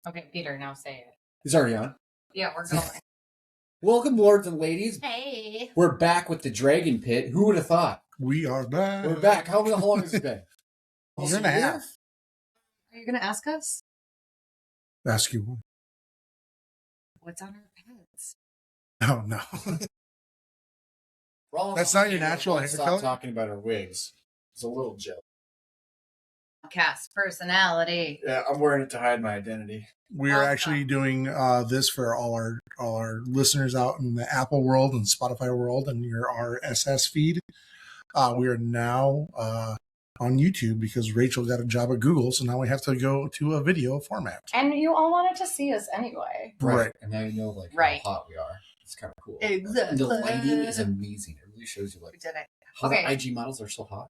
Okay, Peter, now say it. He's already on. Yeah, we're going. Welcome, lords and ladies. Hey. We're back with the Dragon Pit. Who would have thought? We are back. We're back. How long has it been? A year and a half. Are you going to ask us? Ask you. What's on our heads? Oh, no. That's not your natural hair Stop color? talking about our wigs. It's a little joke. Cast personality. Yeah, I'm wearing it to hide my identity. We are actually doing this for all our listeners out in the Apple world and Spotify world and your RSS feed. We are now on YouTube because Rachel got a job at Google, so now we have to go to a video format. And you all wanted to see us anyway. Right. And now you know Right. how hot we are. It's kind of cool. Exactly. And the lighting is amazing. It really shows you We like did it. how Okay. the IG models are so hot.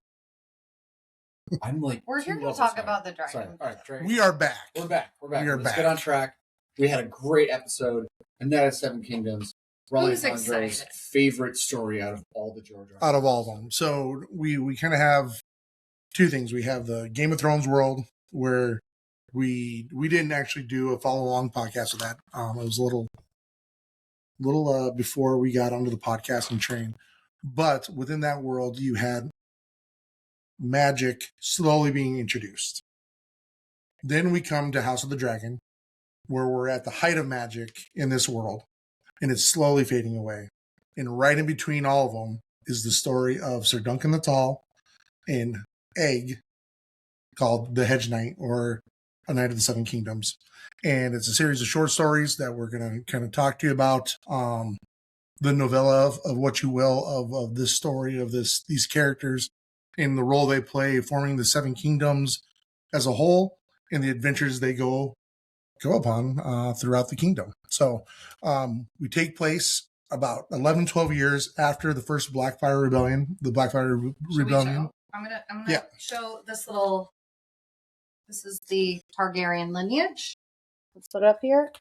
I'm like, We're here to talk about the dragon. Sorry. All right, Dragon. We are back. We're back. We are Let's back. get on track. We had a great episode, and that is Seven Kingdoms. Who's Andre's excited? favorite story out of all the George R. R. Out of all of them. So we kind of have two things. We have the Game of Thrones world where we didn't actually do a follow-along podcast with that. It was a little before we got onto the podcasting train. But within that world, you had magic slowly being introduced. Then we come to House of the Dragon, where we're at the height of magic in this world, and it's slowly fading away. And right in between all of them is the story of Sir Duncan the Tall and Egg, called The Hedge Knight, or A Knight of the Seven Kingdoms. And it's a series of short stories that we're going to kind of talk to you about. The novella of what you will of this story, of these characters, and the role they play forming the Seven Kingdoms as a whole, and the adventures they go upon throughout the kingdom. So we take place about 11, 12 years after the first Blackfire Rebellion, the Blackfire Rebellion. I'm gonna show this little. This is the Targaryen lineage. Let's put it up here.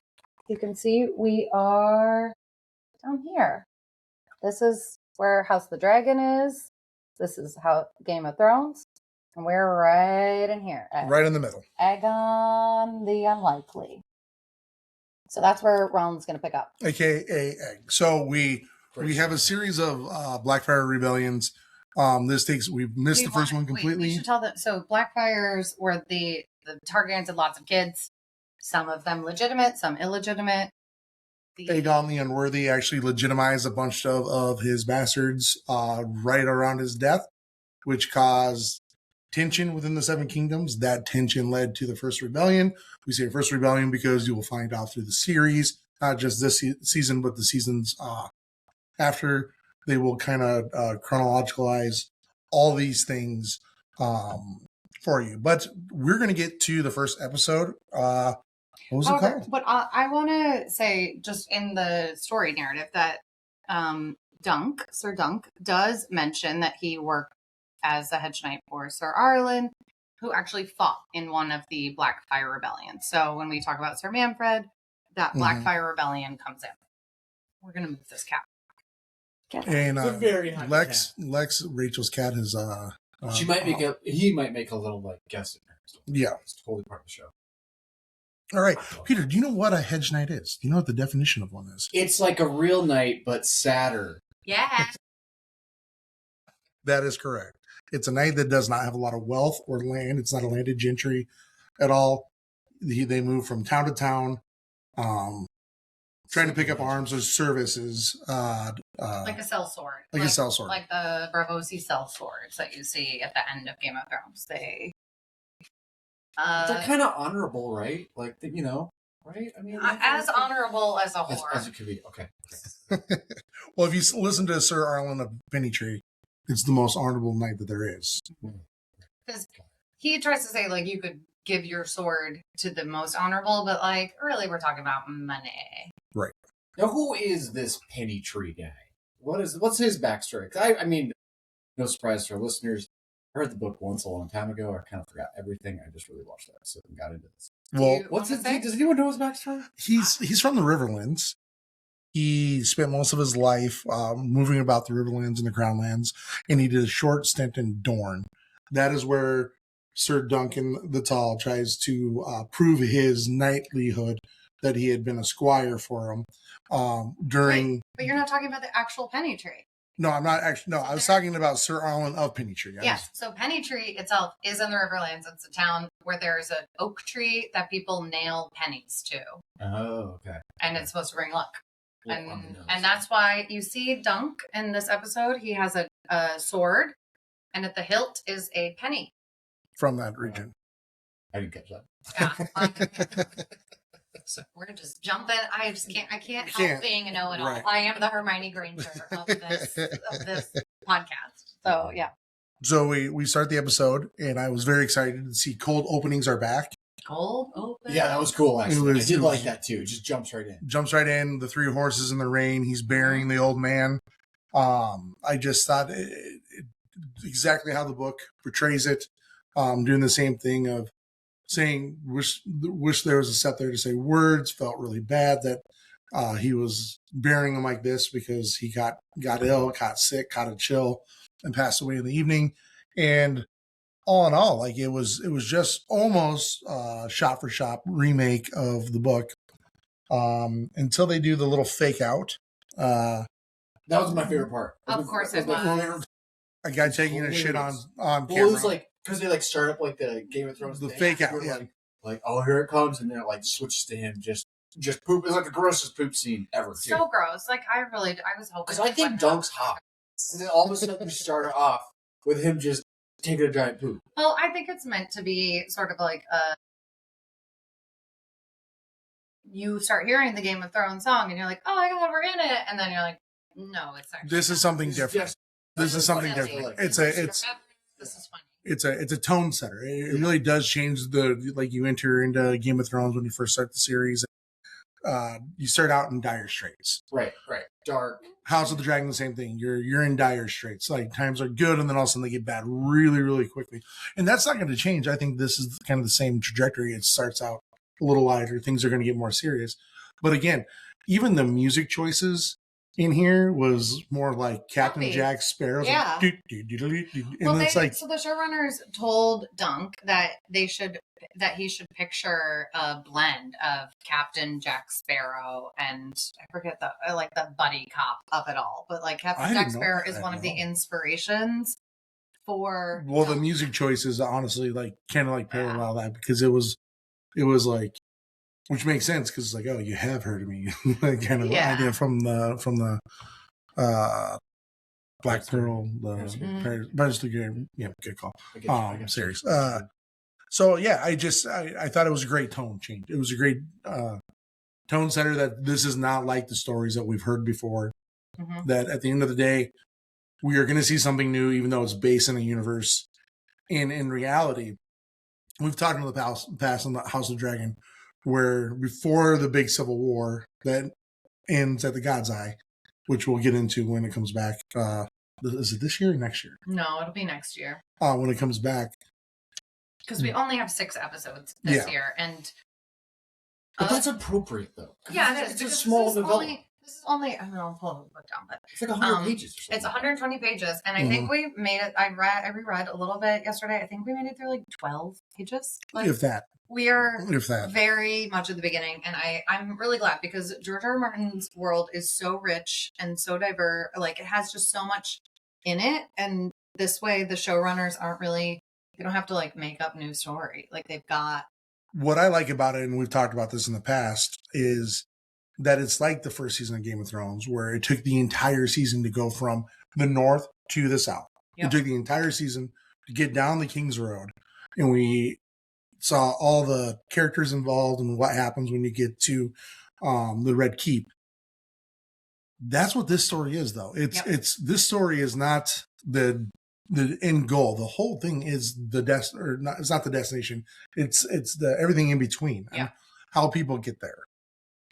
You can see we are down here. This is where House of the Dragon is. This is how Game of Thrones, and we're right in here, Right in the middle. Aegon the Unlikely. So that's where Ron's going to pick up. AKA Egg. So we have a series of Blackfire Rebellions. We've missed the first one completely. We should tell them. So Blackfires were the Targaryens had lots of kids. Some of them legitimate, some illegitimate. Aegon the Unworthy actually legitimized a bunch of his bastards right around his death, which caused tension within the Seven Kingdoms. That tension led to the First Rebellion. We say First Rebellion because you will find out through the series, not just this season, but the seasons after. They will kind of chronologicalize all these things for you. But we're going to get to the first episode. What was it called? But I want to say, just in the story narrative, that Sir Dunk, does mention that he worked as a hedge knight for Sir Arlen, who actually fought in one of the Blackfire Rebellions. So when we talk about Sir Manfred, that Blackfire Rebellion comes in. We're going to move this cat. And very high Lex, Rachel's cat, is he might make a little like guest appearance. Yeah. It's totally part of the show. All right, Peter, do you know what a hedge knight is? Do you know what the definition of one is? It's like a real knight, but sadder. Yeah. That is correct. It's a knight that does not have a lot of wealth or land. It's not a landed gentry at all. They move from town to town, trying to pick up arms or services. Like a sellsword. Like a sellsword. Like the Bravosi sellswords that you see at the end of Game of Thrones. They're kind of honorable, right? Like, right? I mean, as honorable as a whore. As it could be. Okay. Well, if you listen to Sir Arlen of Pennytree, it's the most honorable knight that there is. Because he tries to say, like, you could give your sword to the most honorable, but, like, really we're talking about money. Right. Now, who is this Pennytree guy? What's his backstory? 'Cause I mean, no surprise to our listeners. I read the book once a long time ago. I kind of forgot everything. I just really watched that episode and got into this. Well, Does anyone know his backstory? He's from the Riverlands. He spent most of his life moving about the Riverlands and the Crownlands, and he did a short stint in Dorne. That is where Sir Duncan the Tall tries to prove his knightlyhood that he had been a squire for him during. Wait, but you're not talking about the actual penny tree. No, I'm not actually. No, I was talking about Sir Arlen of Pennytree. Yes. So Pennytree itself is in the Riverlands. It's a town where there's an oak tree that people nail pennies to. Oh, okay. And it's supposed to bring luck. Well, And that's why you see Dunk in this episode. He has a sword, and at the hilt is a penny. From that region. I didn't catch that. Yeah. So we're just jumping. I can't help being a know-it-all. Right. I am the Hermione Granger of this podcast. So yeah. So we start the episode, and I was very excited to see cold openings are back. Cold open. Yeah, that was cool, actually. I did it like was- that, too. It just jumps right in. Jumps right in, the three horses in the rain. He's burying the old man. I just thought exactly how the book portrays it. Doing the same thing of saying, wish there was a set there to say words. Felt really bad that he was burying him like this because he got ill, got sick, caught a chill, and passed away in the evening. And all in all, like it was just almost shot for shot remake of the book. Until they do the little fake out. That was my favorite part. Of course it was. A guy taking a shit on Well, camera. it was like, because they like start up like the Game of Thrones The thing. fake out, Where, yeah. Like, oh, here it comes, and then it like switches to him just poop. It's like the grossest poop scene ever, too. So gross. Like I was hoping. Because I think Dunk's hot. And then all of a sudden we start off with him just taking a giant poop. Well, I think it's meant to be sort of like you start hearing the Game of Thrones song and you're like, oh my god, we're in it, and then you're like, no, it's actually This is something It's different. just- This is something funny. different. Like, This is funny. it's a tone setter. It really does change like you enter into Game of Thrones when you first start the series. You start out in dire straits. Right. Dark. House of the Dragon, the same thing. You're in dire straits. Like times are good, and then all of a sudden they get bad really, really quickly. And that's not going to change. I think this is kind of the same trajectory. It starts out a little lighter. Things are going to get more serious. But again, even the music choices in here was more like Captain Happy. Jack Sparrow. Yeah. And Well, it's like so the showrunners told Dunk that he should picture a blend of Captain Jack Sparrow and I forget the buddy cop of it all, but like I Captain Jack didn't know Sparrow that is one at of the all. inspirations for. well, the Dunk. music choices honestly like kind of like parallel that because it was like, which makes sense because it's like, oh, you have heard of me, like kind of idea from the Black Pearl, the Pirates of the Caribbean, good call. I get you. Series. So yeah, I thought it was a great tone change. It was a great tone setter that this is not like the stories that we've heard before. Mhm. That at the end of the day, we are going to see something new, even though it's based in a universe. And in reality, we've talked in the past on the House of Dragon, where before the big civil war that ends at the God's Eye, which we'll get into when it comes back. Is it this year or next year? No, it'll be next year When it comes back. because we only have 6 episodes this Yeah. year, and But that's appropriate, though. yeah, it is. It's a because small this is development. This is only I don't know, I'll pull the book down, but It's like 100 pages or something. it's 120 pages, and I think we made it. I reread a little bit yesterday. I think we made it through like 12 pages. Like, If that. we are If very much at the beginning, and I'm really glad because George R. R. Martin's world is so rich and so diverse. Like it has just so much in it, and this way the showrunners aren't really. You don't have to like make up new story. Like they've got. What I like about it, and we've talked about this in the past, is that it's like the first season of Game of Thrones, where it took the entire season to go from the north to the south. Yep. It took the entire season to get down the King's Road, and we saw all the characters involved and what happens when you get to the Red Keep. That's what this story is, though. It's this story is not the end goal. The whole thing is it's not the destination. It's the everything in between. Yeah. And how people get there.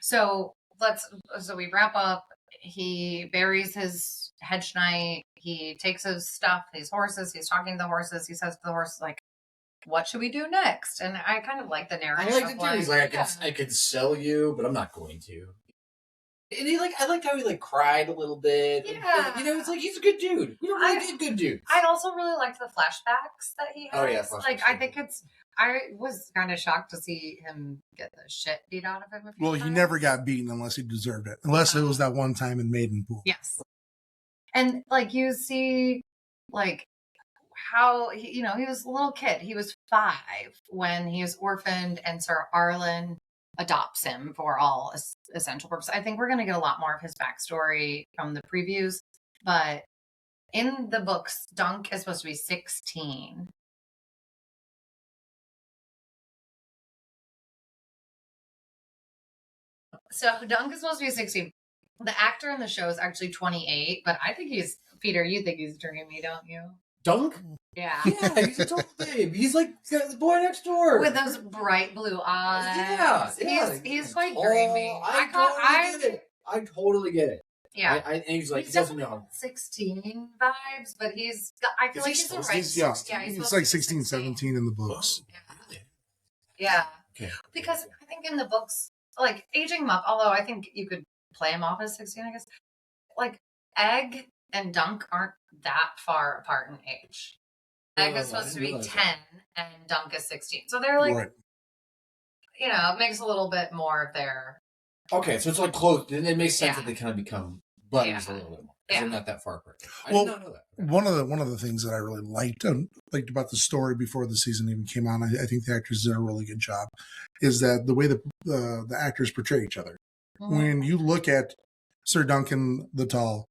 So we wrap up. He buries his hedge knight. He takes his stuff, his horses. He's talking to the horses. He says to the horses, like, what should we do next? And I kind of like the narrative. I like it too. He's like, I could sell you, but I'm not going to. And I liked how he cried a little bit. Yeah. And, it's he's a good dude. We don't really get good dudes. I also really liked the flashbacks that he has. Oh, yeah, flashbacks. I think I was kind of shocked to see him get the shit beat out of him. Well, he never got beaten unless he deserved it. Unless it was that one time in Maidenpool. Yes. And you see how he was a little kid. He was 5 when he was orphaned, and Sir Arlen adopts him for all essential purposes. I think we're going to get a lot more of his backstory from the previews, but in the books, Dunk is supposed to be 16. So Dunk is supposed to be 16. The actor in the show is actually 28, but I think Peter, you think he's dreamy, don't you? Dunk? Yeah. Yeah, he's a total babe. He's the boy next door. With those bright blue eyes. Yeah. He's quite dreamy. I totally get it. Yeah. And he's he He's doesn't definitely know. 16 vibes, but I feel like he's a right. Yeah, he's it's supposed to be 16, 17 in the books. Yeah. Okay. Because I think in the books, aging him up, although I think you could play him off as 16, I guess, Egg and Dunk aren't that far apart in age. Egg is supposed to be 10 and Dunk is 16. So they're Right. it makes a little bit more of their... Okay, so it's close. Then it makes sense that they kind of become buddies a little bit more. They're not that far apart. I did not know that. One of the things that I really liked about the story before the season even came on, I think the actors did a really good job, is that the way the actors portray each other. Mm-hmm. When you look at Sir Duncan the Tall,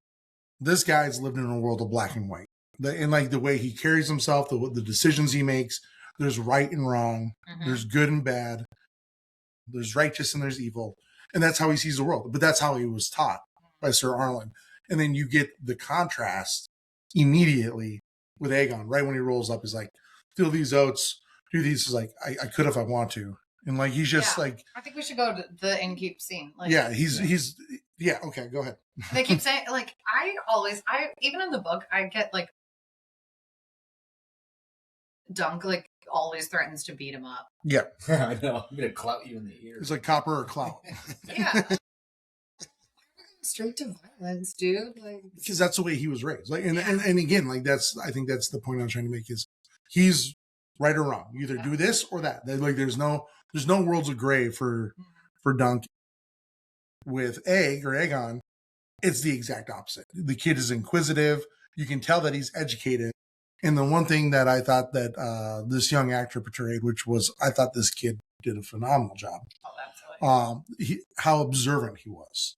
this guy's lived in a world of black and white. And the way he carries himself, the decisions he makes, there's right and wrong, there's good and bad, there's righteous and there's evil. And that's how he sees the world. But that's how he was taught by Sir Arlen. And then you get the contrast immediately with Aegon. Right when he rolls up, he's like, fill these oats, do these. He's like, I could if I want to. And he's just I think we should go to the innkeep scene. He's okay, go ahead. They keep saying, even in the book, I get Dunk always threatens to beat him up. Yeah. I know. I'm going to clout you in the ear. It's like copper or clout. Yeah. Straight to violence, dude. Because that's the way he was raised. And again, I think that's the point I'm trying to make is he's right or wrong. You either do this or that. There's no worlds of gray for Dunk. With Egg or Aegon, it's the exact opposite. The kid is inquisitive. You can tell that he's educated. And the one thing that I thought that this young actor portrayed, which was, I thought this kid did a phenomenal job. Oh, absolutely. How observant he was.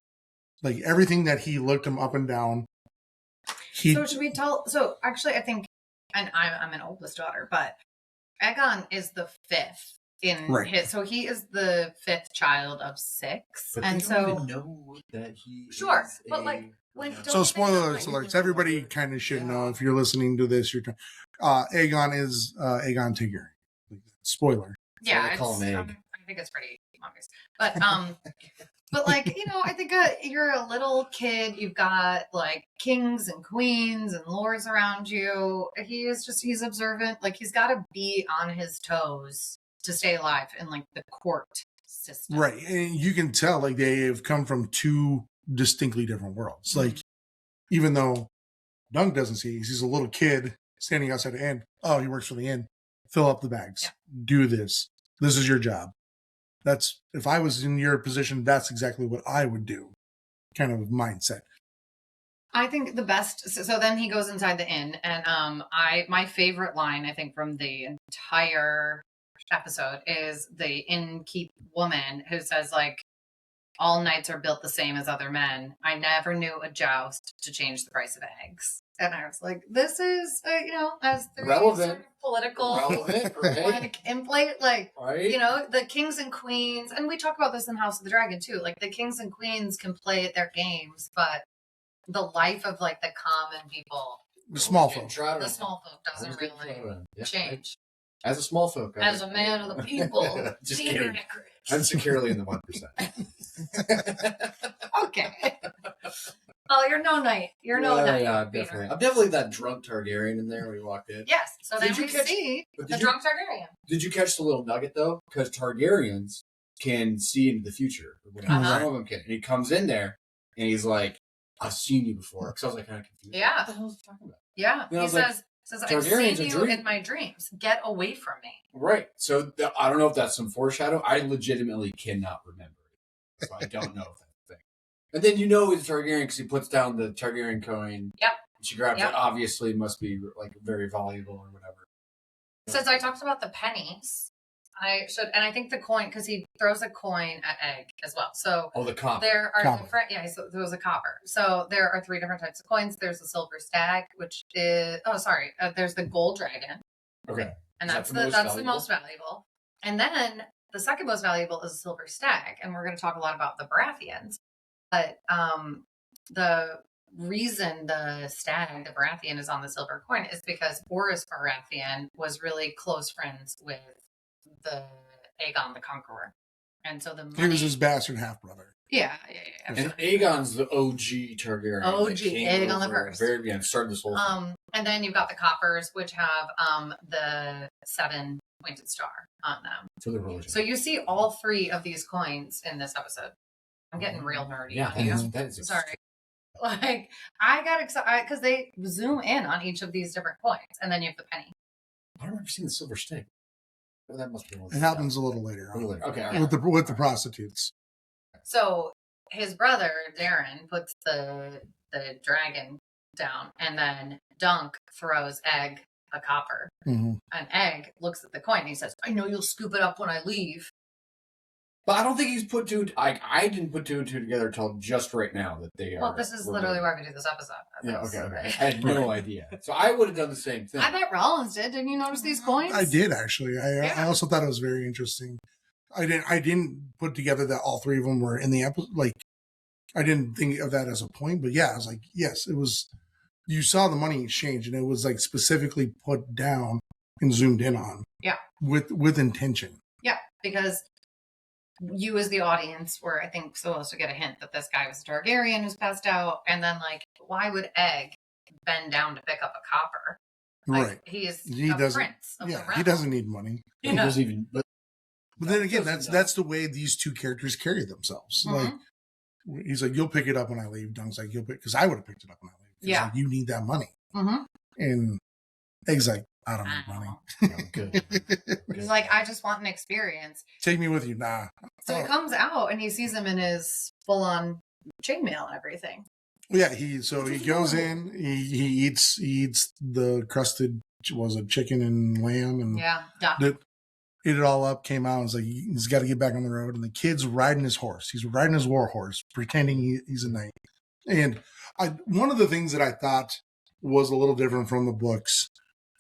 Everything that he looked him up and down. So should we tell? So actually, I think, and I'm an oldest daughter, but Aegon is the 5th in his. So he is the 5th child of 6, but and they don't even know that he. Sure, is but so spoiler alerts. Everybody kind of should know if you're listening to this. Aegon is Aegon Tigger. Spoiler. Yeah, I call him Egg. I think it's pretty obvious, but but I think you're a little kid. You've got kings and queens and lords around you. He's observant. He's got to be on his toes to stay alive in the court system. Right, and you can tell they have come from 2 distinctly different worlds. Even though Dunk doesn't see, he sees a little kid standing outside the inn. Oh, he works for the inn. Fill up the bags. Yeah. Do this. This is your job. If I was in your position, that's exactly what I would do. Kind of mindset. I think the best. So then he goes inside the inn, and my favorite line, I think, from the entire episode is the innkeep woman who says all knights are built the same as other men. I never knew a joust to change the price of eggs. And I was like, this is, as the relevant, sort of political, relevant, right? right? The kings and queens, and we talk about this in House of the Dragon too. The kings and queens can play their games, but the life of the common people, the small folk doesn't really change. As a small folk, as a man of the people, just kidding. I'm securely in the 1%. Okay. Oh, you're no knight. You're no knight. Yeah, definitely. I'm definitely that drunk Targaryen in there when you walked in. Yes. So then we see the drunk Targaryen. Did you catch the little nugget though? Because Targaryens can see into the future. Some of them can. And he comes in there and he's like, "I've seen you before." Because I was like kind of confused. Yeah. What the hell is he talking about? Yeah. And I He was like, says, I've Targaryens seen are you dream- in my dreams. Get away from me. Right. So I don't know if that's some foreshadow. I legitimately cannot remember it. So I don't know if that's a thing. And then he's a Targaryen because he puts down the Targaryen coin. Yep. And she grabs Yep. it. Obviously, must be like very valuable or whatever. Since I talked about the pennies, I should, and I think the coin, because he throws a coin at Egg as well. So the copper. there are Copper. different, he throws a copper. So there are 3 different types of coins. There's the silver stag, which is, there's the gold dragon. Okay. And Is that's that the most valuable. And then the second most valuable is a silver stag. And we're going to talk a lot about the Baratheons. But the reason the stag, the Baratheon, is on the silver coin is because Boris Baratheon was really close friends with the Aegon the Conqueror. And so the money... He was his bastard half-brother. Yeah. And Aegon's the OG Targaryen. OG, Aegon the First. Very beginning, started this whole thing. And then you've got the coppers, which have the 7 pointed star on them. For the religion. So you see all 3 of these coins in this episode. I'm getting real nerdy. Yeah, that is Sorry. Like, I got excited because they zoom in on each of these different coins, and then you have the penny. I don't remember seeing the silver stick. Well, that must be It happens a little later on. Okay. Yeah. With the prostitutes. So his brother, Darren, puts the dragon down, and then Dunk throws Egg a copper. Mm-hmm. And Egg looks at the coin, and he says, I know you'll scoop it up when I leave. But I don't think he's put two. I didn't put 2 and 2 together until just right now that they are. Well, this is literally why we do this episode. Yeah. Okay. I had no idea. So I would have done the same thing. I bet Rollins did. Didn't you notice these coins? I did actually. Yeah. I also thought it was very interesting. I didn't put together that all 3 of them were in the episode. Like, I didn't think of that as a point, but yeah, I was like, yes, it was. You saw the money exchange, and it was like specifically put down and zoomed in on. Yeah. With intention. Yeah, because you as the audience were, I think, supposed to get a hint that this guy was a Targaryen who's passed out, and then like, why would Egg bend down to pick up a copper? Like, Right. He doesn't. prince of the realm. He doesn't need money. He doesn't even. But then again, that's the way these 2 characters carry themselves. Mhm. Like, he's like, "You'll pick it up when I leave." Dunk's like, "You'll pick," because I would have picked it up when I leave. Yeah. Like, you need that money. Mm-hmm. And Egg's like, "I don't need money." Good. He's like, I just want an experience. Take me with you. Nah. So he comes out and he sees him in his full-on chainmail and everything. Yeah, he goes in, he eats the crusted, was it chicken and lamb, and Yeah, duck. ate it all up, came out, and was like, he's got to get back on the road, and the kid's riding his horse. He's riding his war horse, pretending he's a knight. And one of the things that I thought was a little different from the books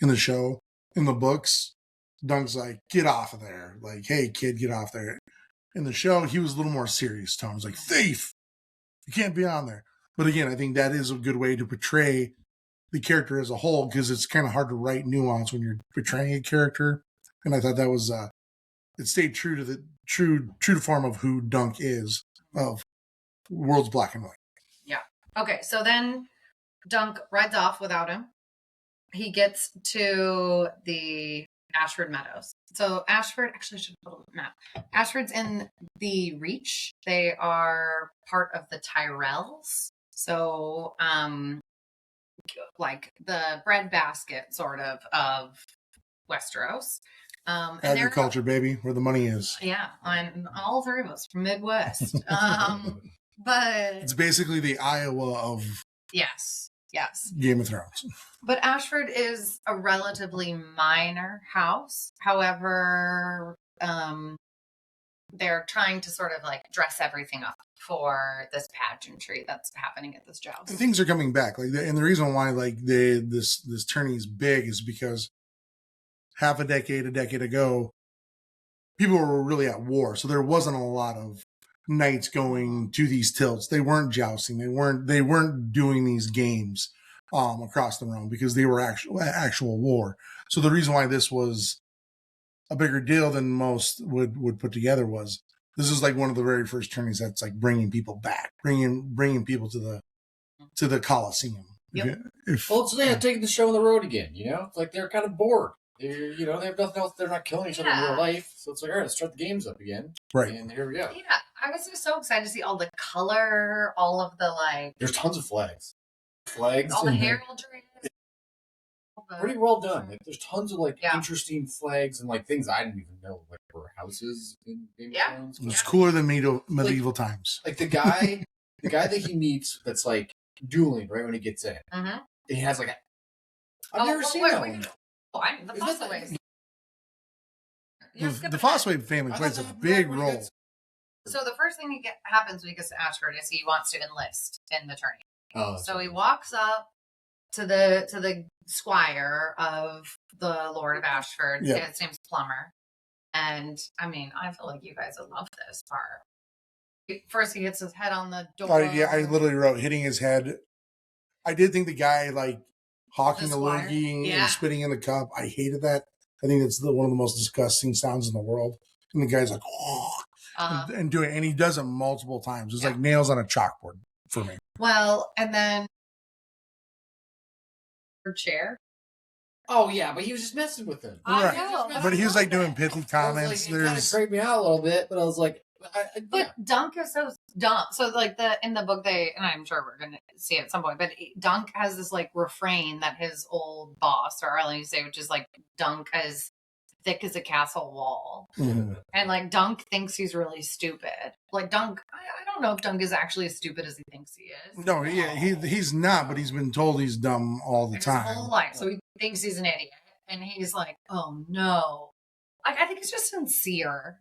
in the show, in the books, Dunk's like, get off of there. Like, hey, kid, get off there. In the show, he was a little more serious tone. He was like, thief, you can't be on there. But again, I think that is a good way to portray the character as a whole, because it's kind of hard to write nuance when you're portraying a character. And I thought that was, it stayed true to the true to form of who Dunk is, of World's Black and White. Yeah. Okay, so then Dunk rides off without him. He gets to the Ashford Meadows. So Ashford, actually I should put a map. Ashford's in the Reach. They are part of the Tyrells. So, like the breadbasket sort of Westeros. And Agriculture, baby, where the money is. yeah, and all 3 of us from Midwest. But It's basically the Iowa of yes. Game of Thrones. But Ashford is a relatively minor house. However, they're trying to sort of like dress everything up for this pageantry that's happening at this joust. And things are coming back. And the reason why this tourney is big is because half a decade ago, people were really at war. So there wasn't a lot of knights going to these tilts. They weren't jousting. They weren't doing these games across the realm, because they were actual war. So the reason why this was a bigger deal than most would put together was, this is like one of the very first tourneys that's like bringing people back, bringing people to the Coliseum. Yep. Well, so they're taking the show on the road again. It's like they're kind of bored. They have nothing else. They're not killing each other in real life. So it's like, all right, let's start the games up again. Right. And here we go. Yeah, I was just so excited to see all the color, all of the like. There's tons of flags. Flags. All the and heraldry. pretty well done. Like, there's tons of like Yeah. interesting flags and like things I didn't even know like were houses in Game of Thrones. It's cooler than medieval times. Like the guy that he meets that's like dueling right when he gets in. Mm-hmm. And he has like I've never seen that one. The Fossaways. The Fossaway family plays a big role. So the first thing happens when he gets to Ashford is he wants to enlist in the tourney. Oh, so he walks up to the squire of the Lord of Ashford. Yeah. His name's Plumber. And I mean, I feel like you guys would love this part. First, he hits his head on the door. I literally wrote hitting his head. I did think the guy like hawking the loogie and spitting in the cup. I hated that. I think that's one of the most disgusting sounds in the world. And the guy's like, and doing it, and he does it multiple times. It's like nails on a chalkboard for me. Well, and then her chair. Oh yeah, but he was just messing with him. Right. I know. But he was like doing pithy comments. It kind of creeped me out a little bit, but I was like, Dunk is so dumb. So like in the book and I'm sure we're gonna see it at some point, but Dunk has this like refrain that his old boss or Arlen used to say, which is like Dunk as thick as a castle wall. Mm-hmm. And like Dunk thinks he's really stupid. Like Dunk, I don't know if Dunk is actually as stupid as he thinks he is. No, yeah, he's not, but he's been told he's dumb all the time. His whole life. So he thinks he's an idiot. And he's like, oh no. Like I think it's just sincere.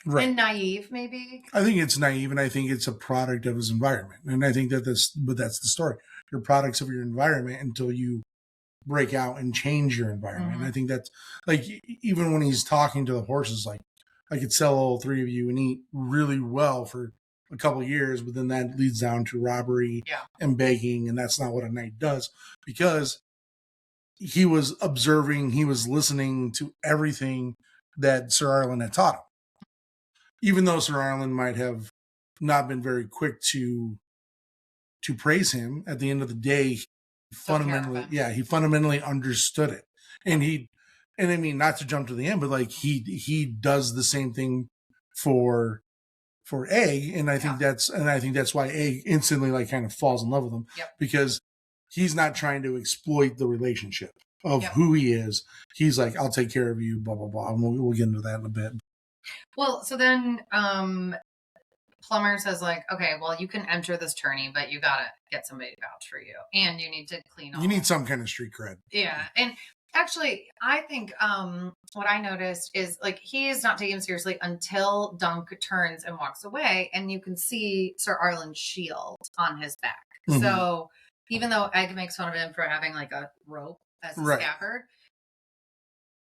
Right. And naive, maybe. I think it's naive, and I think it's a product of his environment. And I think that's the story. You're products of your environment until you break out and change your environment. Mm-hmm. And I think that's like, even when he's talking to the horses, like, I could sell all three of you and eat really well for a couple of years, but then that leads down to robbery and begging. And that's not what a knight does, because he was observing, he was listening to everything that Sir Arlen had taught him. Even though Sir Arlen might have not been very quick to praise him, at the end of the day, he fundamentally understood it. And I mean, not to jump to the end, but like he does the same thing for A, and I think that's why A instantly like kind of falls in love with him, because he's not trying to exploit the relationship of who he is. He's like, I'll take care of you, blah blah blah. And we'll get into that in a bit. Well, so then Plumber says like, okay, well, you can enter this tourney, but you gotta get somebody to vouch for you, and you need to clean all. You need some kind of street cred. Yeah, and actually, I think what I noticed is like he is not taken seriously until Dunk turns and walks away, and you can see Sir Arlen's shield on his back. Mm-hmm. So even though Egg makes fun of him for having like a rope as a scabbard,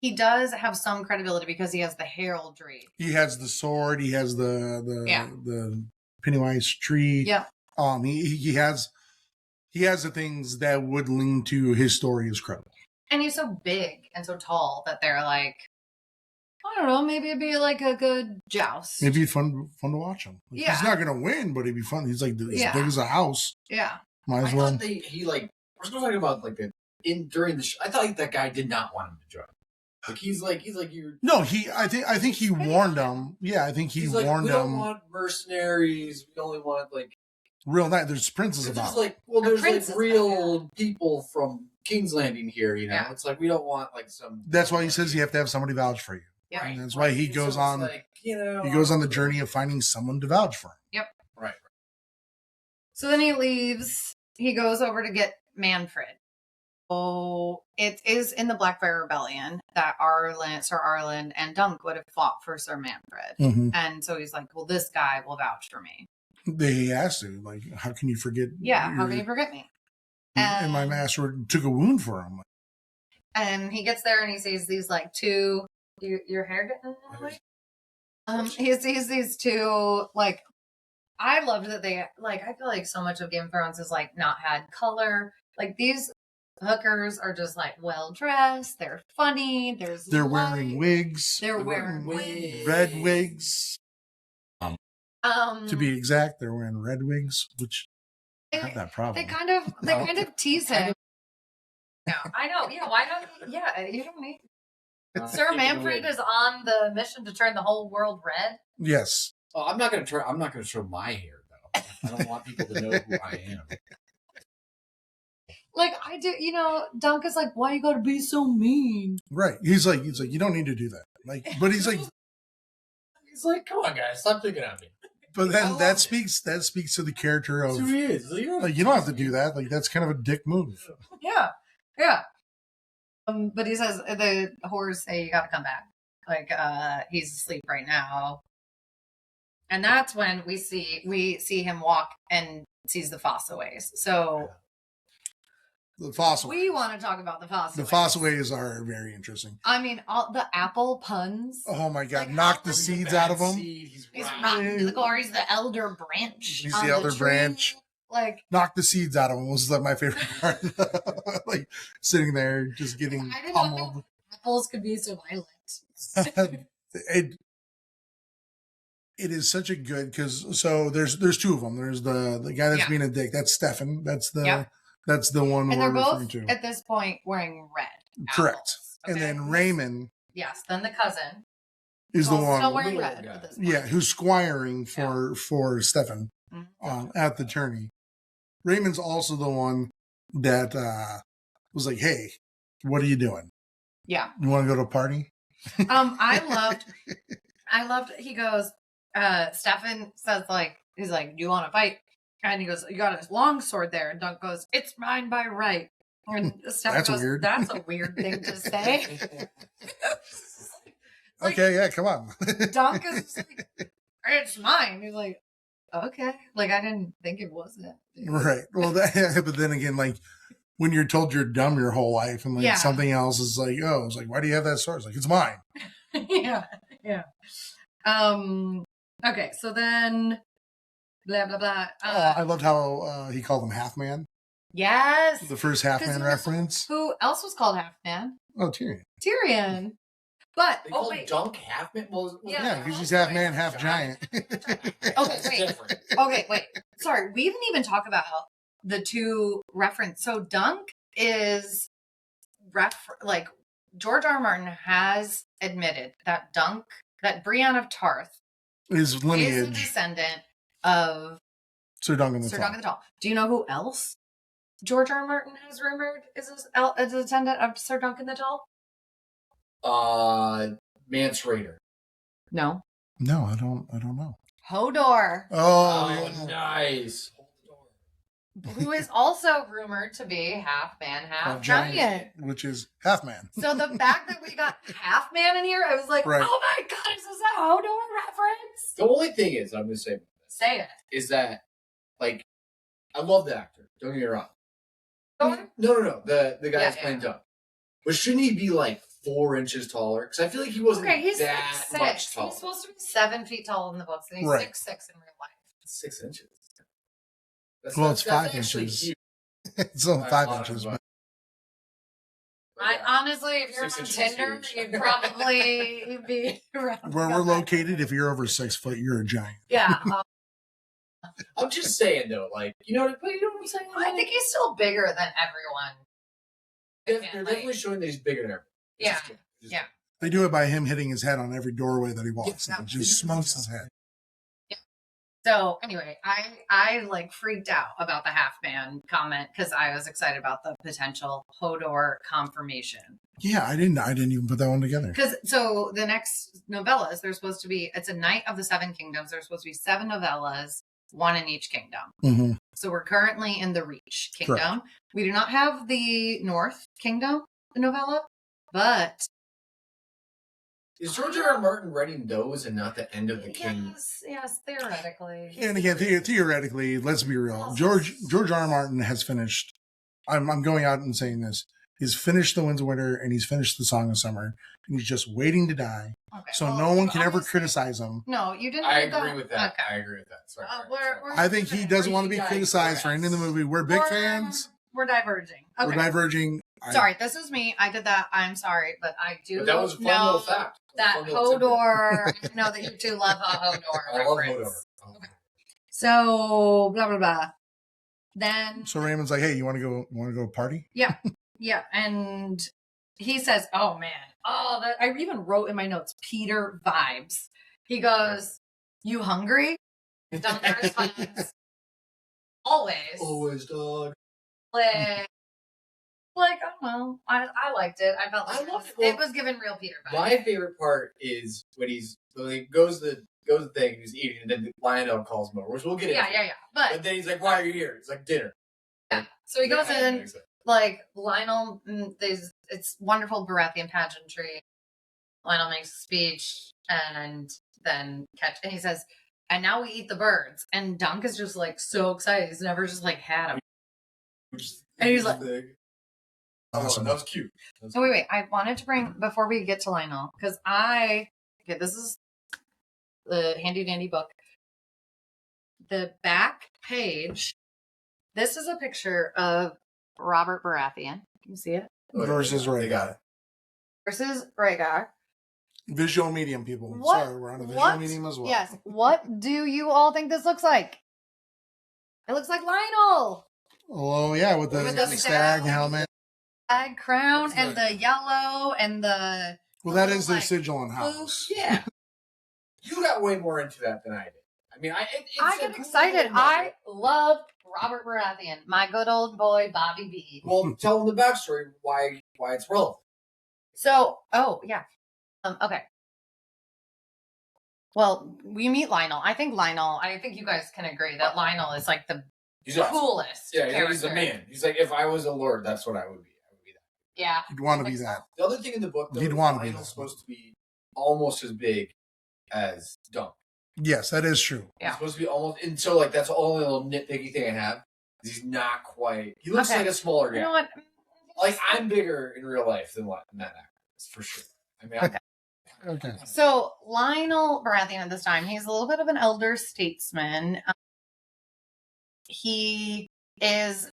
he does have some credibility because he has the heraldry. He has the sword. He has the Pennywise tree. Yeah. He has the things that would lean to his story as credible. And he's so big and so tall that they're like, I don't know, maybe it'd be like a good joust. It'd be fun to watch him. Like, he's not gonna win, but it'd be fun. He's like as big as a house. Yeah. Might as well. We're still talking about like during the show. I thought that guy did not want him to join. Like he's like you're. No, I think he warned them. Yeah, I think he warned them. We don't want mercenaries. We only want like real knights. There's princes about. There's like real people from King's Landing here. You know, it's like we don't want like some. That's why he says you have to have somebody vouch for you. Yeah, and that's why he goes on. Like, he goes on the journey of finding someone to vouch for him. Yep. Right. So then he leaves. He goes over to get Manfred. So it is in the Blackfire Rebellion that Sir Arlen and Dunk would have fought for Sir Manfred. Mm-hmm. And so he's like, well, this guy will vouch for me. He has to. Like, how can you forget? Yeah, how can you forget me? And my master took a wound for him. And he gets there and he sees these like two... Your hair getting in the way? He sees these two, like... I loved that they... Like, I feel like so much of Game of Thrones is like not had color. Like, these... hookers are just like well dressed. They're funny. They're wearing wigs. They're wearing wigs. Red wigs. To be exact, they're wearing red wigs, which I have that problem. They kind of tease him. No, I know. Yeah, why don't? Yeah, you don't need. Sir Manfred is on the mission to turn the whole world red. Yes. Oh, I'm not gonna show my hair though. I don't want people to know who I am. Like I do, Dunk is like, why you gotta be so mean? Right. He's like, you don't need to do that. Like, but he's like, come on, guys, stop picking on me. but then that speaks to the character That's of, who he is. like, you don't have to do that. Like, that's kind of a dick move. Yeah. But he says the whores say you gotta come back. Like, he's asleep right now. And that's when we see him walk and sees the Fossaways. So The Fossaways. we want to talk about the Fossaways. The Fossaways are very interesting. I mean, all the apple puns. Oh my god! Like, knock the how- seeds out of him. He's rotten to the core. He's the elder branch. He's on the elder tree. branch. Like, Knock the seeds out of him was like my favorite part. Like sitting there, just getting I didn't pummeled. know apples could be so violent. It is such a good because so there's two of them. There's the guy that's Yeah. being a dick. That's Stefan. That's the Yeah. that's the one And we're they're referring both to. at this point wearing red. Correct. apples, And okay? then Raymond Yes. Then the cousin is the also one. wearing little red. guy. At this point. Yeah, who's squiring for Stefan Mhm. at the tourney. Raymond's also the one that was like, "Hey, what are you doing? Yeah. You want to go to a party?" I loved. He goes. Stefan says he's like, "Do you want to fight?" And he goes, "You got a long sword there." And Dunk goes, "It's mine by right." And Stefan That's goes, weird. "That's a weird thing to say." Like, Okay, yeah, come on. Dunk is just like, "It's mine." He's like, "Okay." Like, I didn't think it was that. Right. Well, but then again, like when you're told you're dumb your whole life, and like Yeah. something else is like, oh, it's like, why do you have that sword? It's like, it's mine. Yeah. Okay, so then blah blah blah. I loved how he called him Half Man. Yes. The first Half 'Cause Man you know reference. Who else was called Half Man? Oh, Tyrion. Tyrion. But They call him Dunk Halfman. Yeah. Yeah, because he's half man, half giant. Okay, wait. Sorry, we didn't even talk about the two reference. So Dunk is like George R. R. Martin has admitted that Brienne of Tarth His is a lineage, descendant of Sir Duncan the Sir Tall. Duncan the Tall. Do you know who else George R. R. Martin has rumored is a descendant of Sir Duncan the Tall? Mance Raider. No. No, I don't know. Hodor, Oh, yeah. Nice. who is also rumored to be half man, half giant. Which is Half Man. So the fact that we got half man in here, I was like, Right. oh my god, is this a Hodor reference? The only thing is, I'm going to Say it. is that, like, I love the actor. Don't get me wrong. Hodor? No. The guy's Yeah, playing Dunk. But shouldn't he be, like, 4 inches taller? Because I feel like he wasn't Okay, he's that 6'6". much taller. He's supposed to be 7 feet tall in the books, and he's Right. 6'6" in real life. 6 inches. Well, it's 5 actually inches. huge. It's only By a 5 lot of inches. bucks. I honestly, if you're 6 on inches is Tinder, huge. you'd probably be around. Where we're located, if you're over 6 foot, you're a giant. Yeah, I'm just saying, though, like, you know what I'm saying? I think he's still bigger than everyone. They're like- definitely showing that he's bigger than everyone. Yeah, Just- yeah. They do it by him hitting his head on every doorway that he walks. Yeah. It just smokes his head. So anyway, I like freaked out about the half man comment because I was excited about the potential Hodor confirmation. Yeah, I didn't even put that one together. Because so the next novellas, there's supposed to be, it's a Night of the Seven Kingdoms. There's supposed to be 7 novellas, 1 in each kingdom. Mm-hmm. So we're currently in the Reach Kingdom. We do not have the North Kingdom novella, but Is George R. R. Martin writing those and not the end of the king? yes, theoretically. And again, theoretically, let's be real. George R. R. Martin has finished. I'm going out and saying this. He's finished The Winds of Winter and he's finished The Song of Summer, and he's just waiting to die. Okay, So well, no one can ever obviously- criticize him. No, you didn't. I read agree with that. Okay. I agree with that. Sorry. We're I think he doesn't want to be Guys, criticized for ending the movie. We're big fans. We're diverging. Okay. We're diverging. Sorry, this is me. I did that. I'm sorry, but I do But that was a fun know little fact. that Fun little tidbit. Hodor. I know that you two love a Hodor I love reference. Hodor. Oh. Okay. So blah blah blah. Then So Raymond's like, "Hey, you want to go party?" yeah, and he says, "Oh man, I even wrote in my notes Peter vibes." He goes, You hungry? Dunk responds, always. Always, dog. Like, oh well, I liked it. I felt like it was giving real Peter vibes. My favorite part is when he goes the thing, he's eating, and then Lionel calls him over, which we'll get into. Yeah. But then he's like, "Why are you here?" It's like dinner. Yeah. So he goes in, like Lionel. It's wonderful Baratheon pageantry. Lionel makes a speech, and then and he says, "And now we eat the birds." And Dunk is just like so excited. He's never just like had them. And he's like. Awesome. That was cute. So wait. I wanted to bring, before we get to Lionel, because this is the handy dandy book. The back page, this is a picture of Robert Baratheon. Can you see it? Versus Rhaegar. Versus Rhaegar. Visual medium people. Sorry, we're on a visual medium as well. Yes. What do you all think this looks like? It looks like Lionel. Oh, yeah, with the stag helmet. Stag crown and the yellow and the... Well, that is their sigil and house. Yeah. You got way more into that than I did. I mean, I get excited. I love Robert Baratheon, my good old boy, Bobby B. Well, tell them the backstory, why it's relevant. So, okay. Well, we meet Lionel. I think you guys can agree that Lionel is like the coolest character. He's a man. He's like, if I was a lord, that's what I would be. I would be that. Yeah. You'd want to be that. The other thing in the book, though, you'd want to be Lionel's supposed to be almost as big as Dunk. Yes, that is true. Yeah. He's supposed to be almost, and so like that's the only little nitpicky thing I have. He's not quite. He looks like a smaller guy. You know what? Like I'm bigger in real life than that actor. That's for sure. I mean, okay. So Lionel Baratheon at this time, he's a little bit of an elder statesman. He is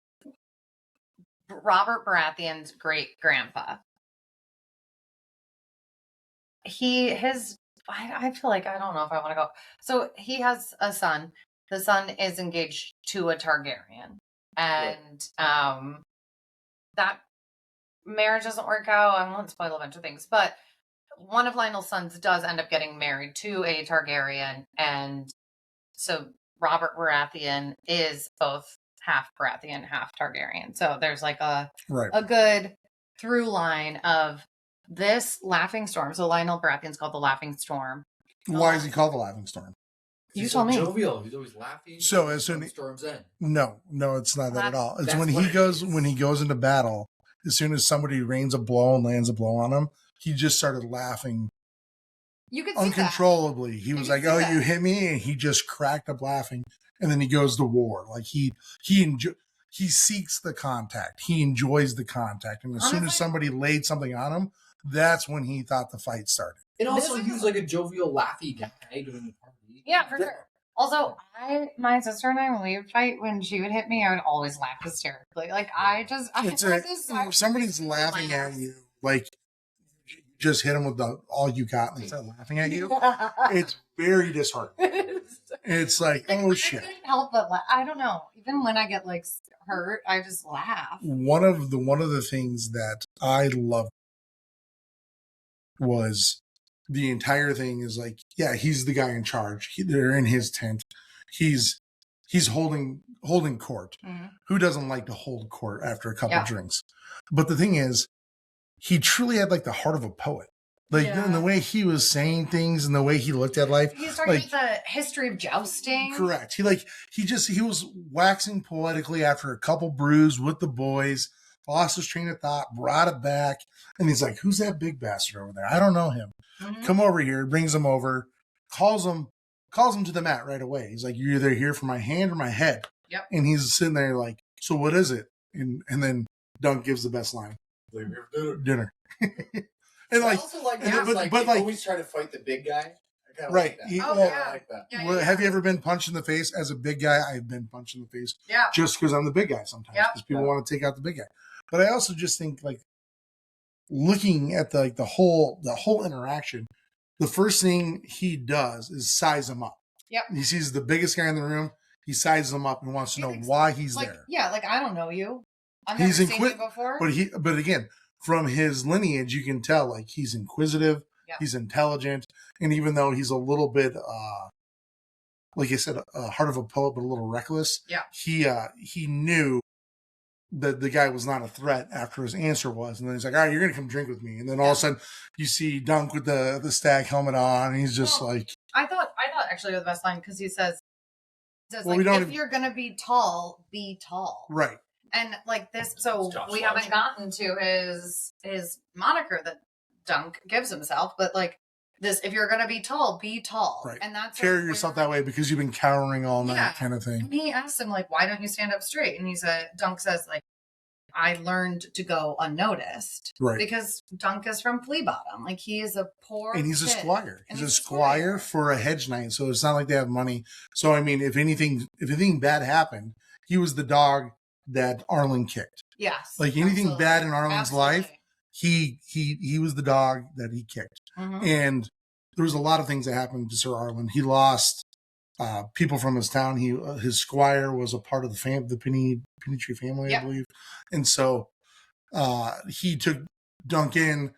Robert Baratheon's great grandpa. I feel like I don't know if I want to go. So he has a son. The son is engaged to a Targaryen. And that marriage doesn't work out. I won't spoil a bunch of things. But one of Lionel's sons does end up getting married to a Targaryen. And so Robert Baratheon is both half Baratheon, half Targaryen. So there's like a good through line of this laughing storm. So Lionel Baratheon's called the Laughing Storm. Why is he called the Laughing Storm? You told me. Jovial. He's always laughing. So as soon as storms in. No, it's not that at all. It's when he goes into battle. As soon as somebody rains a blow and lands a blow on him, he just started laughing. You could see uncontrollably. He was like, "Oh, you hit me," and he just cracked up laughing. And then he goes to war. Like he seeks the contact. He enjoys the contact. And as soon as somebody laid something on him, that's when he thought the fight started. And also, he was like a jovial, laughy guy during the party. Yeah, for sure. Also, my sister and I, when we would fight, when she would hit me, I would always laugh hysterically. Like, if somebody's laughing at you, like, you just hit them with all you got and they start laughing at you, it's very disheartening. It's like, oh, shit. I couldn't help but laugh. I don't know. Even when I get, like, hurt, I just laugh. One of the things that I loved was the entire thing is like, yeah, he's the guy in charge. They're in his tent. He's holding court. Mm-hmm. Who doesn't like to hold court after a couple drinks? But the thing is, he truly had like the heart of a poet. Like in the way he was saying things and the way he looked at life. He started with the history of jousting. Correct. He was waxing poetically after a couple brews with the boys, lost his train of thought, brought it back, and he's like, "Who's that big bastard over there? I don't know him. Mm-hmm. Come over here." Brings him over, calls him to the mat right away. He's like, "You're either here for my hand or my head." Yep. And he's sitting there like, "So what is it?" And then Dunk gives the best line. Dinner. And I also like that. But always try to fight the big guy. I right. Like that. Yeah, have you ever been punched in the face as a big guy? I've been punched in the face. Yeah. Just because I'm the big guy sometimes. Because people want to take out the big guy. But I also just think like looking at the whole interaction, the first thing he does is size him up. Yep. He sees the biggest guy in the room. He sizes him up and wants to know why he's there. Yeah, like I don't know you. I've never seen you before. But again, from his lineage, you can tell like he's inquisitive, he's intelligent, and even though he's a little bit like I said, a heart of a poet, but a little reckless. Yeah. He knew that the guy was not a threat after his answer was. And then he's like, all right, you're going to come drink with me. And then all of a sudden you see Dunk with the stag helmet on. And he's just like, I thought actually the best line, because he says well, like, if you're going to be tall, be tall. Right. And like this, so we haven't gotten to his moniker that Dunk gives himself, but like this, if you're going to be tall, be tall. Right. And that's carry yourself that way because you've been cowering all night, kind of thing. And he asked him, like, why don't you stand up straight? And Dunk says, like, I learned to go unnoticed. Right. Because Dunk is from Flea Bottom. Like, he is a poor And he's kid. a squire. And He's a squire for a hedge knight. So it's not like they have money. So, I mean, if anything bad happened, he was the dog that Arlen kicked. Yes. Like anything bad in Arlen's life, he was the dog that he kicked. Mm-hmm. And there was a lot of things that happened to Sir Arlen. He lost people from his town. His squire was a part of the Penny Tree family, I believe. And so he took Dunk in,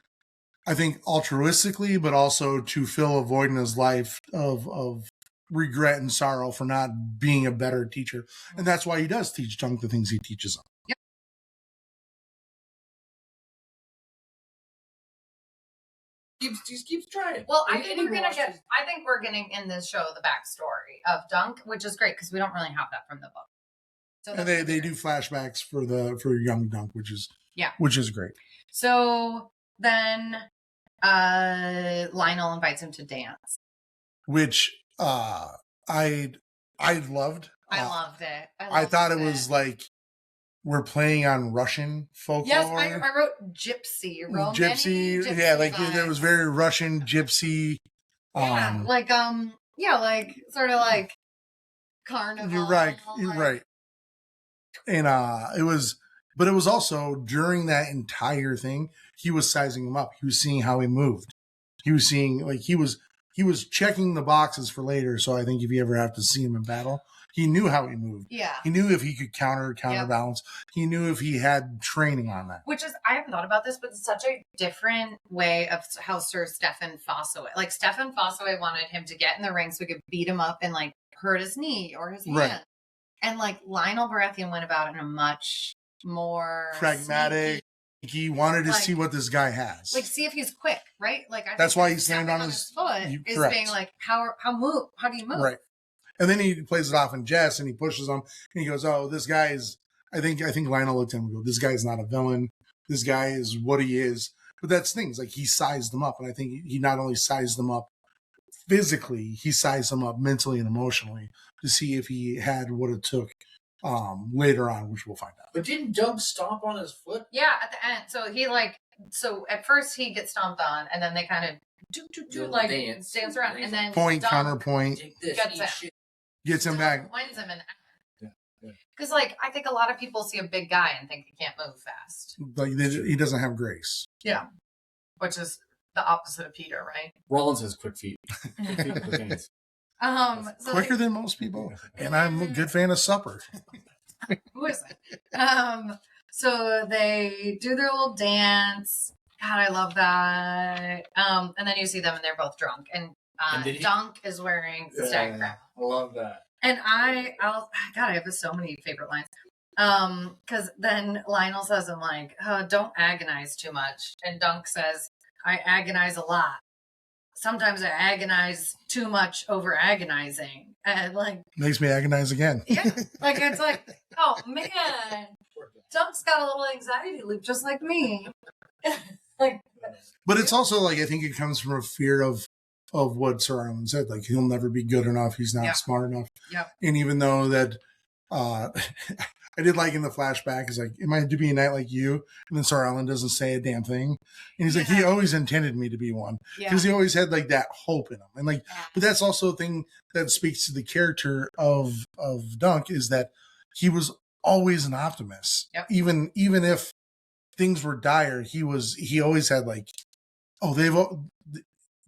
I think, altruistically, but also to fill a void in his life of regret and sorrow for not being a better teacher. And that's why he does teach Dunk the things he teaches him. Yep. Just keeps trying. Well, I think we're getting in this show the backstory of Dunk, which is great because we don't really have that from the book. So and they do flashbacks for young Dunk, which is great. So then Lionel invites him to dance, which I loved. I loved it. I thought it was like we're playing on Russian folklore. Yes, I wrote gypsy. Gypsy, yeah, like there was very Russian gypsy. Like sort of like carnival. You're right. And it was also during that entire thing, he was sizing him up. He was seeing how he moved. He was seeing like he was checking the boxes for later. So I think if you ever have to see him in battle, he knew how he moved. Yeah. He knew if he could counterbalance. Yep. He knew if he had training on that. Which is, I haven't thought about this, but it's such a different way of how Sir Stefan Fossaway, like Stefan Fossaway wanted him to get in the ring so he could beat him up and like hurt his knee or his hand. Right. And like Lionel Baratheon went about it in a much more pragmatic. He wanted to see what this guy has. Like, see if he's quick, right? Like, that's why he's standing on his foot. Is being like, how do you move? Right. And then he plays it off in jest and he pushes him and he goes, oh, this guy is, I think Lionel looked at him and go, this guy's not a villain. This guy is what he is. But that's things like he sized them up. And I think he not only sized them up physically, he sized them up mentally and emotionally to see if he had what it took later on, which we'll find out. But didn't Dunk stomp on his foot? Yeah, at the end. So at first he gets stomped on and then they kind of dance around and then point, counterpoint. Gets him back. Wins him because I think a lot of people see a big guy and think he can't move fast. Like he doesn't have grace. Yeah, which is the opposite of Peter, right? Rollins has quick feet. Quicker than most people, and I'm a good fan of supper. Who isn't? So they do their little dance. God, I love that. And then you see them and they're both drunk, and Dunk is wearing the stag crown. I love that. And I have so many favorite lines. Because then Lionel says, I'm like, don't agonize too much. And Dunk says, I agonize a lot. Sometimes I agonize too much over agonizing. And makes me agonize again. Yeah. It's like, oh man, Dunk's got a little anxiety loop just like me. But it's also I think it comes from a fear of what Sir Arlen said. Like he'll never be good enough. He's not smart enough. Yeah. And even though that, I did in the flashback is am I to be a knight like you? And then Sir Arlen doesn't say a damn thing. And he's like, he always intended me to be one because he always had that hope in him. And but that's also a thing that speaks to the character of Dunk is that he was always an optimist. Yep. Even if things were dire, he always had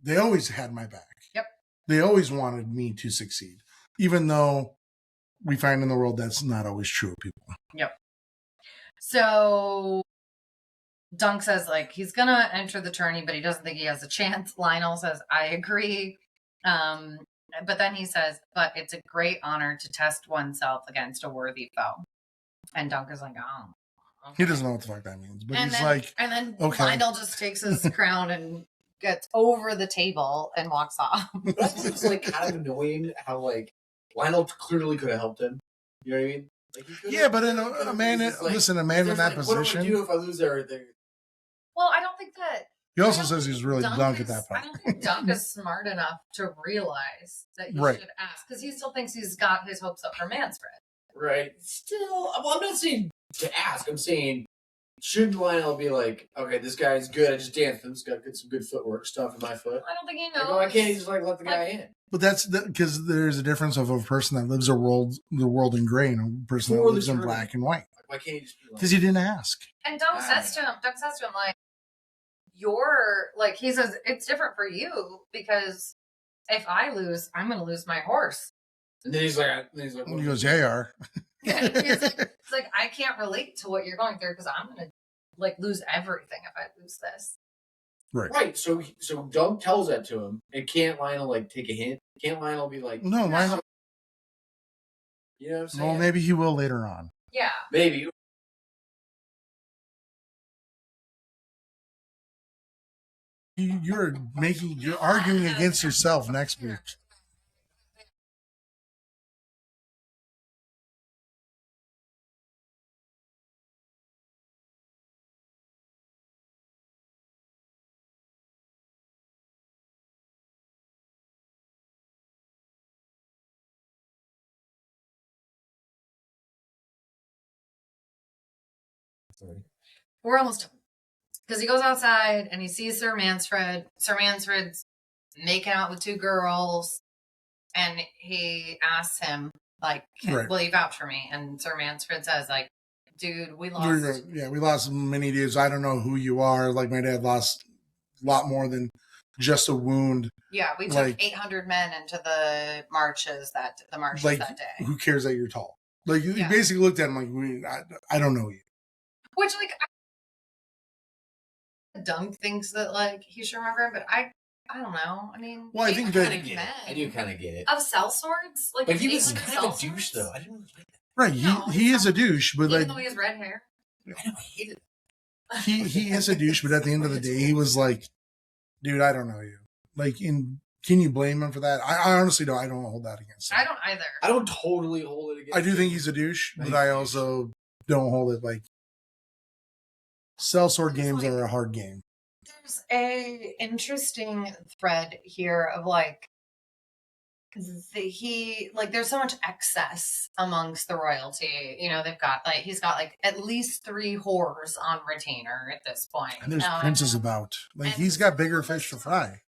they always had my back. Yep. They always wanted me to succeed, even though we find in the world that's not always true of people. Yep. So Dunk says he's gonna enter the tourney, but he doesn't think he has a chance. Lionel says, I agree. But then he says, but it's a great honor to test oneself against a worthy foe. And Dunk is like, oh. Okay. He doesn't know what the fuck that means. But he's like, and then okay. Lionel just takes his crown and gets over the table and walks off. It's like kind of annoying how like Lionel clearly could have helped him. You know what I mean? Like, yeah, but in a man, listen, a man in that position. What do I do if I lose everything? Well, I don't think that. He also says he's really Dunk at that point. I don't think Dunk is smart enough to realize that he should ask, because he still thinks he's got his hopes up for Mansfred. Right. Still, well, I'm not saying to ask. I'm saying, shouldn't Lionel be like, okay, this guy's good. I just danced him. He's got some good footwork stuff in my foot. I don't think he knows. Like, why can't he just like let the guy in? But that's because there's a difference of a person that lives the world in gray and a person that lives in black and white. Why can't he just be like? Because he didn't ask. And Dunk says to him, like, you're like, he says it's different for you because if I lose, I'm going to lose my horse. And then he's like, he goes, yeah, you are. It's like, I can't relate to what you're going through because I'm going to like lose everything if I lose this. Right. So Dunk tells that to him, and can't Lionel like take a hint? Can't Lionel be like, no, Lionel. You know what I'm saying? Well, maybe he will later on. Yeah, maybe. You're arguing against yourself next week. we're almost done. Because he goes outside and he sees Sir Mansfred. Sir Mansfred's making out with two girls. And he asks him, like, will you vouch for me? And Sir Mansfred says, like, dude, we lost. Yeah, we lost many dudes. I don't know who you are. Like, my dad lost a lot more than just a wound. Yeah, we took 800 men into the marches that day. Who cares that you're tall? Like, you basically looked at him like, I don't know you. Which, like, Dunk thinks that, like, he should remember him, but I don't know. I mean, well, I think that I do kind of get it. Of sellswords, like, but he was kind of a douche, though. I didn't really like that. Right, he is a douche, but even though he has red hair. I know, I hated it. He is a douche, but at the end of the day, he was like, dude, I don't know you. Like, can you blame him for that? I honestly don't. I don't hold that against him. I don't either. I don't totally hold it against him. I do think he's a douche, but I also don't hold it like sellsword games are a hard game. There's a interesting thread here of like there's so much excess amongst the royalty. You know, they've got like he's got like at least 3 whores on retainer at this point. And there's princes about. Like he's got bigger fish to fry.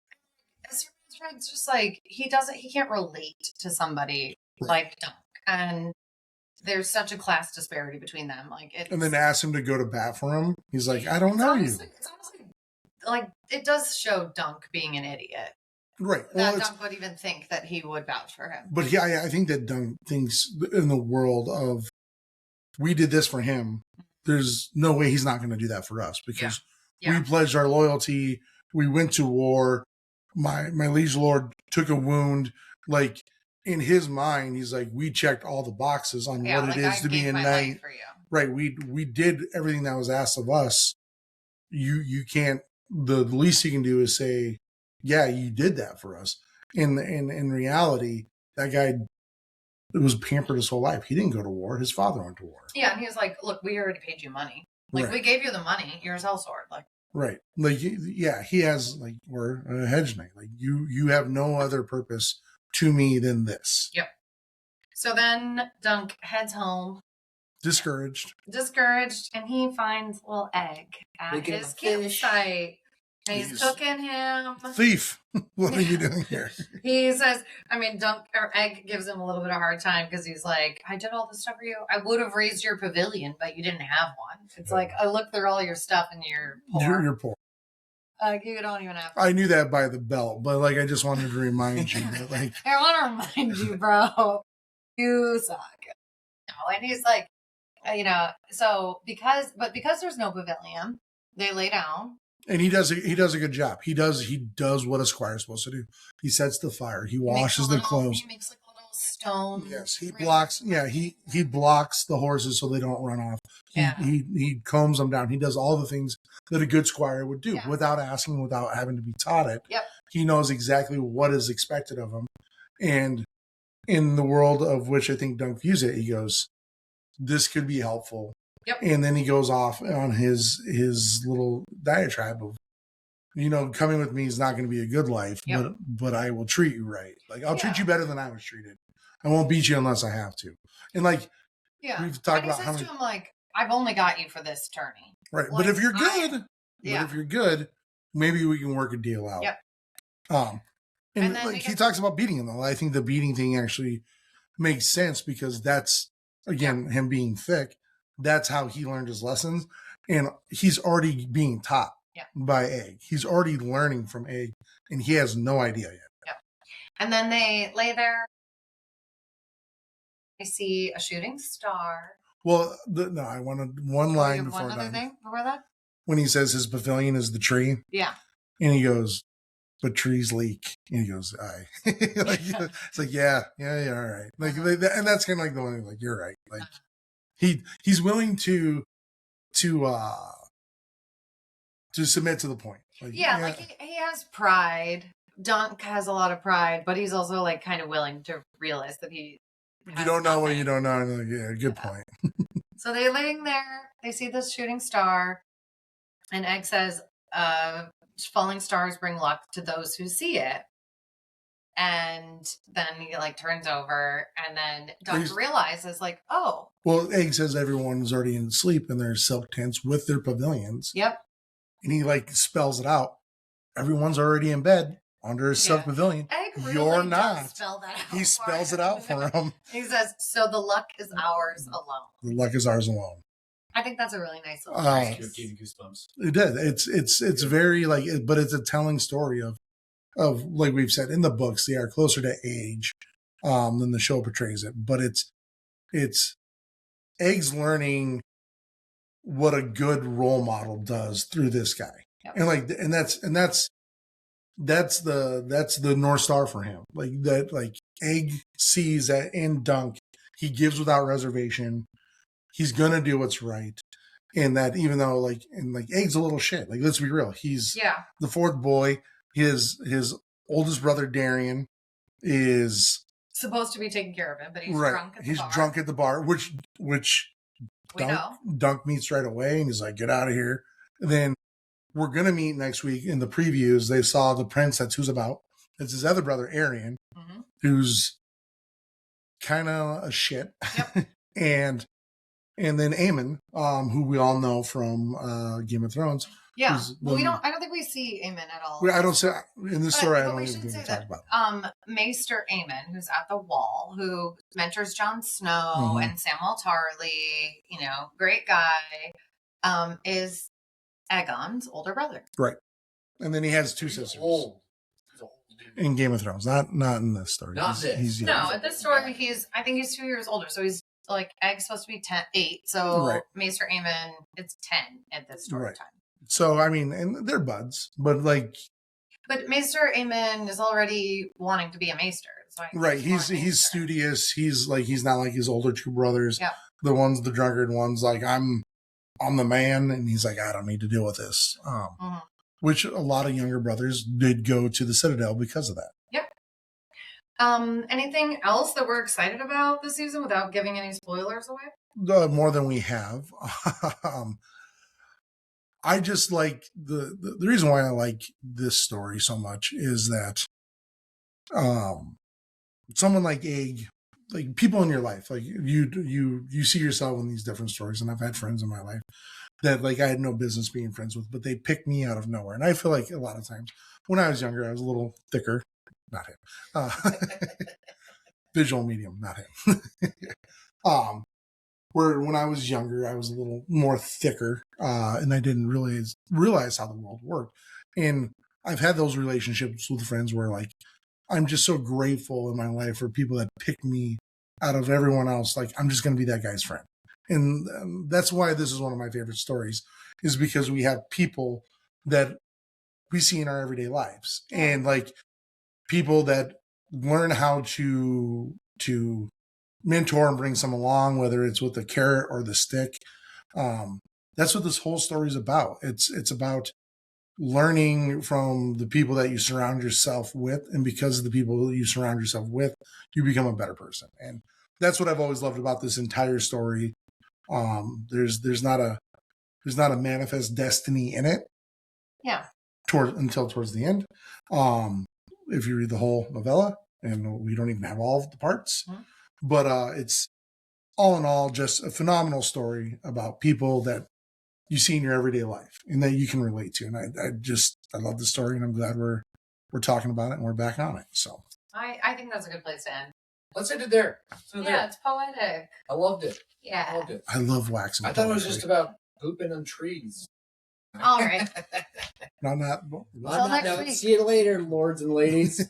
It's just like he can't relate to somebody like Dunk. And there's such a class disparity between them. Like and then ask him to go to bat for him. He's like, I don't know you. It's honestly like it does show Dunk being an idiot. Right. Well, that Dunk would even think that he would vouch for him. But I think that Dunk thinks in the world of we did this for him. There's no way he's not going to do that for us because we pledged our loyalty. We went to war. My liege lord took a wound. Like in his mind, he's like, we checked all the boxes on what it is to be a knight. Right. We did everything that was asked of us. You can't. The least you can do is say, yeah, you did that for us. In reality, that guy was pampered his whole life. He didn't go to war. His father went to war. Yeah, and he was like, look, we already paid you money. Like, we gave you the money. You're a sellsword. Like, right. Like, yeah, he has, like, we're a hedge knight. Like, you have no other purpose to me than this. Yep. So then Dunk heads home. Discouraged, and he finds a little egg at his campsite. And he's cooking him. Thief. What are you doing here? He says, Egg gives him a little bit of a hard time because he's like, I did all this stuff for you. I would have raised your pavilion, but you didn't have one. It's like, I looked through all your stuff and you're poor. You're poor. You don't even have. I knew that by the belt, but like, I just wanted to remind you that, like, I want to remind you, bro, you suck. No, and he's like, so because there's no pavilion, they lay down And he does a good job. He does what a squire is supposed to do. He sets the fire. He washes their clothes. He makes like a little stone. Yes, he blocks. Yeah, he blocks the horses so they don't run off. He combs them down. He does all the things that a good squire would do without asking, without having to be taught it. Yep. He knows exactly what is expected of him. And in the world of which I think Dunk views it, he goes, "This could be helpful." Yep. And then he goes off on his little diatribe of, coming with me is not going to be a good life, but I will treat you right. Like, I'll treat you better than I was treated. I won't beat you unless I have to. And like, we've talked about how many. To him, like, I've only got you for this tourney. Right. Like, but if you're good, maybe we can work a deal out. Yep. And like, he talks about beating him, though. I think the beating thing actually makes sense because that's, again, him being thick. That's how he learned his lessons. And he's already being taught by Egg. He's already learning from Egg, and he has no idea yet. Yep. And then they lay there. They see a shooting star. Well, I wanted one line before that. One other thing before that? When he says his pavilion is the tree. Yeah. And he goes, but trees leak. And he goes, aye. It's like, yeah, all right. Like, and that's kind of like the one, like, you're right. Like, he's willing to submit to the point. Like, like he has pride. Dunk has a lot of pride, but he's also like kind of willing to realize that he. You don't know what you don't know. Like, yeah, good point. So they're laying there. They see this shooting star, and Egg says, "Falling stars bring luck to those who see it." And then he like turns over, and then Dunk realizes, like, oh. Well, Egg says everyone's already in sleep in their silk tents with their pavilions. Yep. And he like spells it out. Everyone's already in bed under a silk pavilion. Egg really You're not. Spell that out. He spells it out for him. He says, "So the luck is ours alone." The luck is ours alone. I think that's a really nice little phrase. Gave me goosebumps. It did. It's very like, but it's a telling story of like we've said in the books, they are closer to age than the show portrays it. But it's Egg's learning what a good role model does through this guy, and that's the North Star for him. Like that, like Egg sees that in Dunk, he gives without reservation. He's gonna do what's right, and that even though Egg's a little shit. Like, let's be real, he's the fourth boy. His oldest brother Darian is supposed to be taking care of him, but he's drunk at the bar. He's drunk at the bar, which Dunk meets right away, and he's like, "Get out of here." And then we're gonna meet next week in the previews. They saw the prince that's who's about. It's his other brother Arian, who's kind of a shit, and then Aemon, who we all know from Game of Thrones. Yeah, well, I don't think we see Aemon at all. I don't say in this story. I don't even think we talk about. Maester Aemon, who's at the Wall, who mentors Jon Snow and Samwell Tarly, great guy, is Aegon's older brother. Right, and then he has two sisters. He's old. In Game of Thrones, not in this story. He's no, in this story, I think he's 2 years older, so he's like Egg's supposed to be 8, so Maester Aemon, it's 10 at this story time. So, I mean, and they're buds, but Maester Aemon is already wanting to be a maester. So he's studious. He's not like his older two brothers. Yeah. The drunkard ones, like, I'm the man, and he's like, I don't need to deal with this. Which a lot of younger brothers did go to the Citadel because of that. Yep. Anything else that we're excited about this season without giving any spoilers away? More than we have. I just like the reason why I like this story so much is that someone like Egg, like people in your life, like you see yourself in these different stories, and I've had friends in my life that like I had no business being friends with, but they picked me out of nowhere. And I feel like a lot of times when I was younger, I was a little thicker, not him, visual medium, not him. Where when I was younger, I was a little more thicker, and I didn't realize how the world worked. And I've had those relationships with friends where, like, I'm just so grateful in my life for people that pick me out of everyone else. Like, I'm just going to be that guy's friend. And that's why this is one of my favorite stories, is because we have people that we see in our everyday lives, and like people that learn how to mentor and bring some along, whether it's with the carrot or the stick. That's what this whole story is about. It's about learning from the people that you surround yourself with, and because of the people you surround yourself with, you become a better person. And that's what I've always loved about this entire story. There's not a manifest destiny in it. Yeah. Until towards the end. If you read the whole novella, and we don't even have all of the parts, but it's all in all just a phenomenal story about people that you see in your everyday life and that you can relate to. And I love the story, and I'm glad we're talking about it and we're back on it. So I think that's a good place to end. Let's end it there. It's poetic. I loved it. Yeah. I loved it. I love waxing. I thought it was just about pooping on trees. All right. Not Until next week. See you later, lords and ladies.